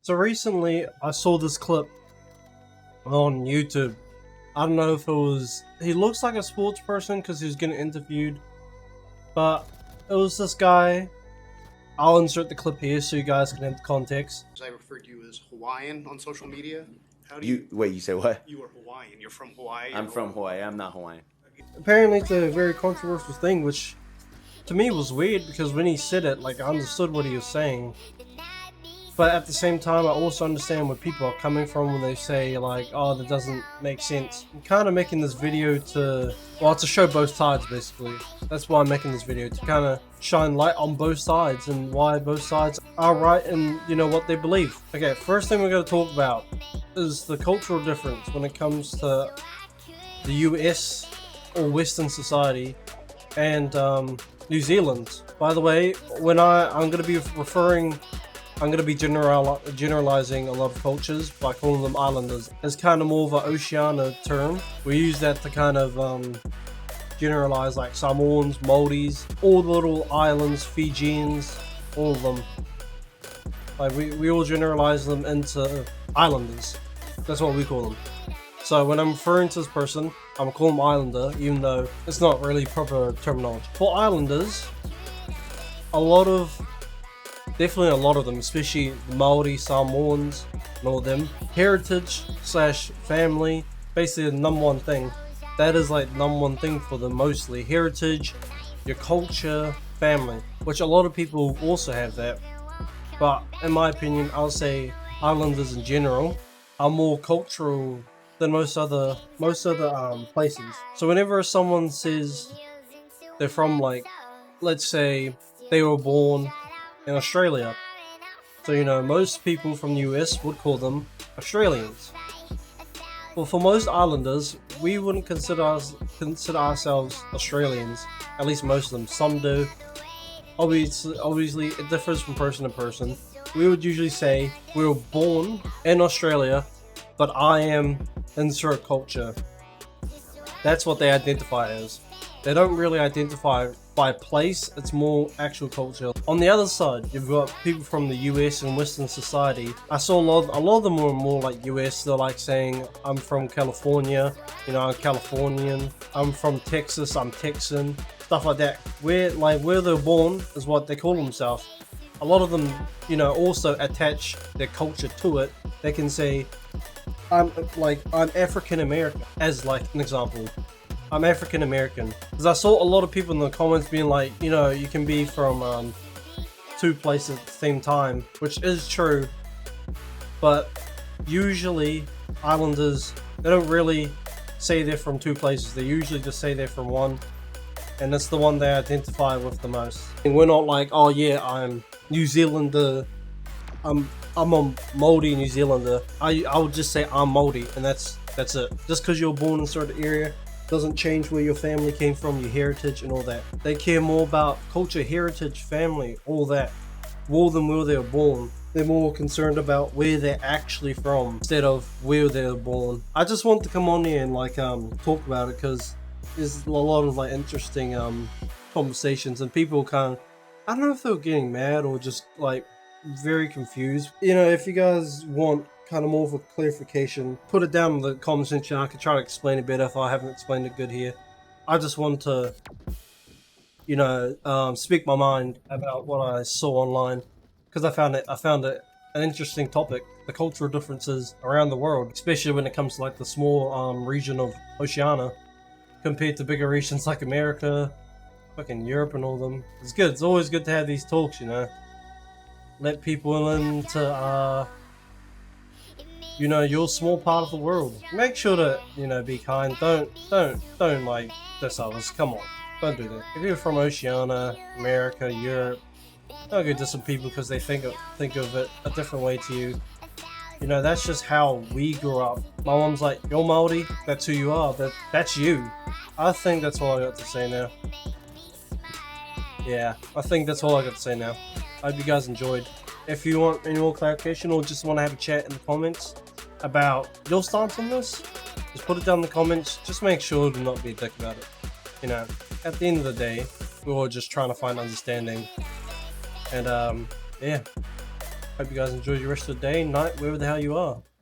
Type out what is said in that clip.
So recently, I saw this clip on YouTube. I don't know if it was. He looks like a sports person because he was getting interviewed, but it was this guy. I'll insert the clip here so you guys can have the context. I referred to you as Hawaiian on social media. How do You wait. You said what? You are Hawaiian. You're from Hawaii. I'm from Hawaii. I'm not Hawaiian. Apparently, it's a very controversial thing, which to me was weird because when he said it, like I understood what he was saying. But at the same time, I also understand where people are coming from when they say like, "Oh, that doesn't make sense." I'm kind of making this video to show both sides basically. That's why I'm making this video, to kind of shine light on both sides and why both sides are right and what they believe. Okay, first thing we're going to talk about is the cultural difference when it comes to the US or Western society and New Zealand. By the way, when I'm going to be generalizing a lot of cultures by calling them islanders. It's kind of more of an Oceania term. We use that to kind of generalize like Samoans, Maldives, all the little islands, Fijians, all of them. Like we all generalize them into islanders. That's what we call them. So when I'm referring to this person, I'm calling them islander, even though it's not really proper terminology. For islanders, definitely a lot of them, especially the Maori, Samoans, and all of them, heritage / family, basically the number one thing. That is like the number one thing for them mostly. Heritage, your culture, family, which a lot of people also have that. But in my opinion, I'll say islanders in general are more cultural than most other places. So whenever someone says they're from, like, let's say they were born in Australia, so most people from the US would call them Australians. Well, for most islanders, we wouldn't consider ourselves Australians. At least most of them. Some do. Obviously, it differs from person to person. We would usually say we were born in Australia, but I am insert culture. That's what they identify as. They don't really identify by place, it's more actual culture. On the other side, you've got people from the US and Western society. I saw a lot of them were more like US. They're like saying, I'm from California, I'm Californian. I'm from Texas, I'm Texan. Stuff like that. Where they're born is what they call themselves. A lot of them, also attach their culture to it. They can say, I'm African American, as like an example. I'm African American. Because I saw a lot of people in the comments being like, you can be from two places at the same time, which is true. But usually islanders, they don't really say they're from two places. They usually just say they're from one. And that's the one they identify with the most. And we're not like, oh yeah, I'm New Zealander. I'm a Maori New Zealander. I would just say I'm Maori, and that's it. Just because you're born in a certain area doesn't change where your family came from, your heritage and all that. They care more about culture, heritage, family, all that, more than where they were born. They're more concerned about where they're actually from instead of where they were born. I just want to come on here and talk about it because there's a lot of interesting conversations, and people I don't know if they were getting mad or just very confused. If you guys want kind of more of a clarification, put it down in the comment section. I can try to explain it better if I haven't explained it good here. I just want to speak my mind about what I saw online because I found it an interesting topic, the cultural differences around the world, especially when it comes to the small region of Oceania compared to bigger regions like America, fucking Europe and all them. It's good. It's always good to have these talks, let people into your small part of the world. Make sure to be kind. Don't diss others. Come on, don't do that. If you're from Oceania, America, Europe, don't go diss some people because they think of it a different way to you. That's just how we grew up. My mom's like, you're Maori, that's who you are, that's you. I think that's all I got to say now. Yeah, I think that's all I got to say now. I hope you guys enjoyed. If you want any more clarification or just want to have a chat in the comments about your stance on this, just put it down in the comments. Just make sure to not be a dick about it. At the end of the day, we're all just trying to find understanding. And yeah, Hope you guys enjoy your rest of the day, night, wherever the hell you are.